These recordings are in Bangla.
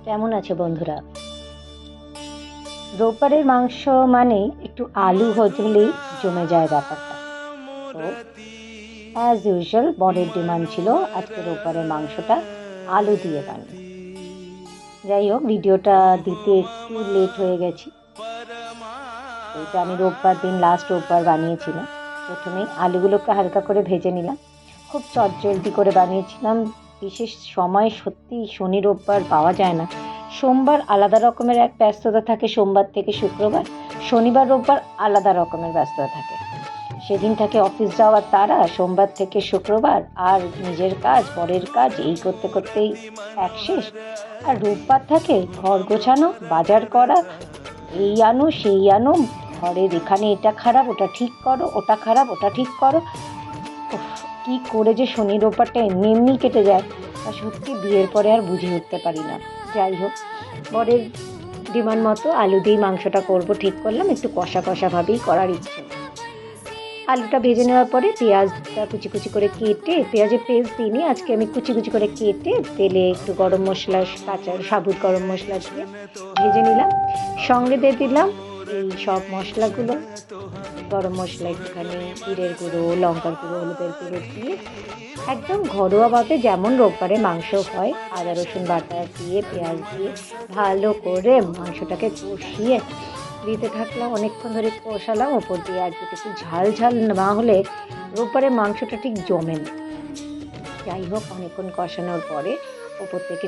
কেমন আছে বন্ধুরা? রোববারের মাংস মানে একটু আলু হলেই জমে যায় ব্যাপারটা। তো অ্যাজ ইউজুয়াল বরের ডিমান্ড ছিল আজকে রোববারের মাংসটা আলু দিয়ে বানিয়ে। যাই হোক, ভিডিওটা দিতে একটু লেট হয়ে গেছি। এটা আমি রোববার দিন লাস্ট রোববার বানিয়েছিলাম। প্রথমেই আলুগুলোকে হালকা করে ভেজে নিলাম। খুব চটজলদি করে বানিয়েছিলাম। বিশেষ সময় সত্যি শনি রোববার পাওয়া যায় না। সোমবার আলাদা রকমের এক ব্যস্ততা থাকে, সোমবার থেকে শুক্রবার। শনিবার রোববার আলাদা রকমের ব্যস্ততা থাকে। সেদিন থাকে অফিস যাওয়ার তাড়া, সোমবার থেকে শুক্রবার আর নিজের কাজ বরের কাজ এই করতে করতেই এক শেষ। আর রোববার থাকে ঘর গোছানো, বাজার করা, এই আনো সেই আনো, ঘরের এখানে এটা খারাপ ওটা ঠিক করো, ওটা খারাপ ওটা ঠিক করো। কি করে যে শনি রোববারটা এমনি এমনি কেটে যায় তা সত্যি বিয়ের পরে আর বুঝে উঠতে পারি না। যাই হোক, বরের ডিমান্ড মতো আলু দিয়ে মাংসটা করব ঠিক করলাম। একটু কষা কষাভাবেই করার ইচ্ছে। আলুটা ভেজে নেওয়ার পরে পেঁয়াজটা কুচি কুচি করে কেটে, পেঁয়াজের পেস্ট দিইনি আজকে, আমি কুচি কুচি করে কেটে তেলে একটু গরম মশলা, কাঁচা সাবুত গরম মশলা দিয়ে ভেজে নিলাম। সঙ্গে দিয়ে দিলাম এই সব মশলাগুলো, গরম মশলা, একটুখানি জিরের গুঁড়ো, লঙ্কার গুঁড়ো, হলুদের গুঁড়ো দিয়ে একদম ঘরোয়াভাবে যেমন রোববারে মাংস হয়, আদা রসুন বাটা দিয়ে পেঁয়াজ দিয়ে ভালো করে মাংসটাকে কষিয়ে দিতে থাকলাম। অনেকক্ষণ ধরে কষালাম। ওপর দিয়ে আর একটু ঝাল ঝাল না হলে রোববারে মাংসটা ঠিক জমে না। যাই হোক, অনেকক্ষণ কষানোর পরে ওপর থেকে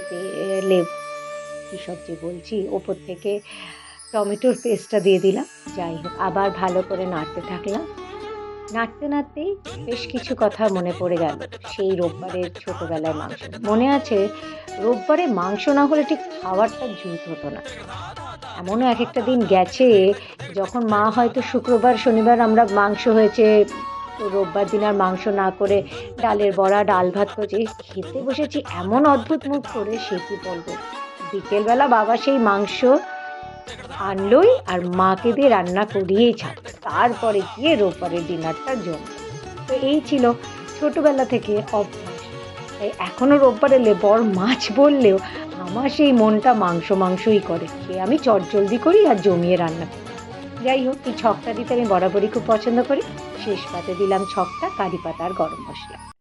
কী সবজি বলছি, ওপর থেকে টমেটোর পেস্টটা দিয়ে দিলাম। যাই হোক, আবার ভালো করে নাড়তে থাকলাম। নাড়তে নাড়তেই বেশ কিছু কথা মনে পড়ে গেল সেই রোববারের ছোটোবেলার মাংস। মনে আছে, রোববারে মাংস না হলে ঠিক খাবারটা জুত হতো না। এমনও এক একটা দিন গেছে যখন মা হয়তো শুক্রবার শনিবার আমরা মাংস হয়েছে, তো রোববার দিন আর মাংস না করে ডালের বড়া, ডাল ভাত করেছে, খেতে বসেছি এমন অদ্ভুত মুখ করে, সে কি বলবো। বিকেলবেলা বাবা সেই মাংস আনলোই আর মাকে দিয়ে রান্না করিয়েই ছাড়, তারপরে গিয়ে রোববারের ডিনারটা জমে। তো এই ছিল ছোটোবেলা থেকে অভ্যাস। তাই এখনও রোববার এলে বর মাছ বললেও আমার সেই মনটা মাংসই করে, সে আমি চটজলদি করি আর জমিয়ে রান্না করি। যাই হোক, এই ছকটা দিতে আমি বরাবরই খুব পছন্দ করি। শেষ পাতে দিলাম ছকটা, কারি পাতা আর গরম মশলা।